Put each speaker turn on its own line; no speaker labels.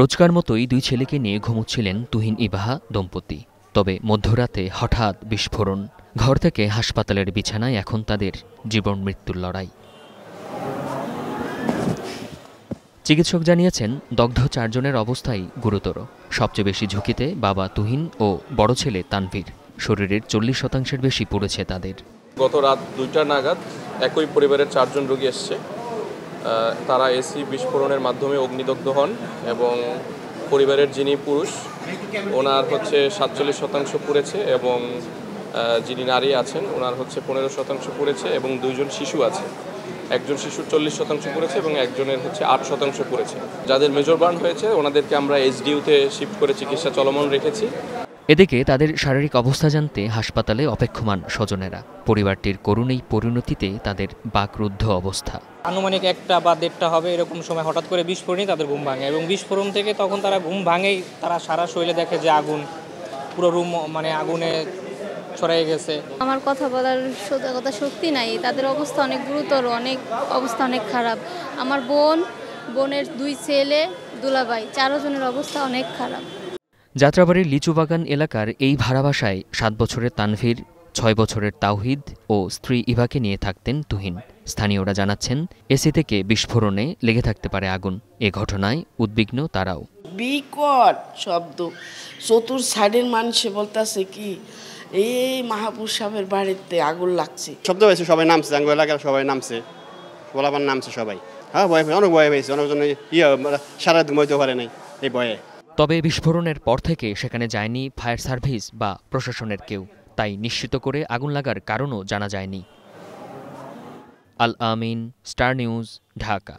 রোজকার মতোই দুই ছেলেকে নিয়ে ঘুমোচ্ছিলেন তুহিন ইবাহা দম্পতি। তবে মধ্যরাতে হঠাৎ বিস্ফোরণ। ঘর থেকে হাসপাতালের বিছানায় এখন তাদের জীবন মৃত্যুর লড়াই। চিকিৎসক জানিয়েছেন দগ্ধ 4 জনের অবস্থাই গুরুতর। সবচেয়ে বেশি ঝুঁকিতে বাবা তুহিন ও বড় ছেলে তানভীর। শরীরের 40% বেশি পুড়েছে তাদের।
গত রাত 2টা নাগাদ একই পরিবারের 4 জন রোগী এসছে। তারা এসি বিস্ফোরণের মাধ্যমে অগ্নিদগ্ধ হন এবং পরিবারের যিনি পুরুষ ওনার হচ্ছে 47% পুড়েছে এবং যিনি নারী আছেন ওনার হচ্ছে 15% পুড়েছে এবং 2 জন শিশু আছে। একজন শিশুর 40% পুড়েছে এবং একজনের হচ্ছে 8% পুড়েছে। যাদের মেজর বার্ন হয়েছে ওনাদেরকে আমরা এইচডিইউতে শিফট করে চিকিৎসা চলমান রেখেছি।
এদিকে তাদের শারীরিক অবস্থা জানতে হাসপাতালে অপেক্ষমান স্বজনেরা। পরিবারটির করুণ এই পরিণতিতে তাদের বাকরুদ্ধ অবস্থা।
আনুমানিক 1টা বা 1:30 হবে এরকম সময় হঠাৎ করে বিস্ফোরণেই তাদের ঘুম ভাঙে এবং বিস্ফোরণ থেকে তখন তারা ঘুম ভাঙেই তারা সারা শরীরে দেখে যে আগুন, পুরো রুম আগুনে ছড়িয়ে গেছে।
আমার কথা বলার কথা শক্তি নাই। তাদের অবস্থা অনেক গুরুতর, অবস্থা অনেক খারাপ। আমার বোনের 2 ছেলে, দুলাভাই 4 জনের অবস্থা অনেক খারাপ।
যাত্রাবাড়ির লিচুবাগান এলাকার এই ভাড়া বাসায় 7 বছরের তানভীর, 6 বছরের তাওহিদ ও স্ত্রী ইভাকে নিয়ে থাকতেন তুহিন। স্থানীয়রা জানাচ্ছেন এসি থেকে বিস্ফোরণে লেগে থাকতে পারে আগুন। এ ঘটনায় উদ্বিগ্ন তারাও।
বিকট শব্দ, চতুর সাইডের মানুষে বলতেছে কি এই মাহবুব সাহেবের বাড়িতে আগুন লাগছে।
শব্দ হয়েছে, সবাই নামছে, আঙ্গ এলাকার সবাই নামছে, বলাবার নামছে সবাই। হ্যাঁ, অনেক ভয় পেয়েছে, অনেকজন সারা ঘুমাইতে পারে নাই এই ভয়ে।
তবে বিস্ফোরণের পর থেকে সেখানে যায়নি ফায়ার সার্ভিস বা প্রশাসনের কেউ। তাই নিশ্চিত করে আগুন লাগার কারণও জানা যায়নি। আল আমিন, স্টার নিউজ, ঢাকা।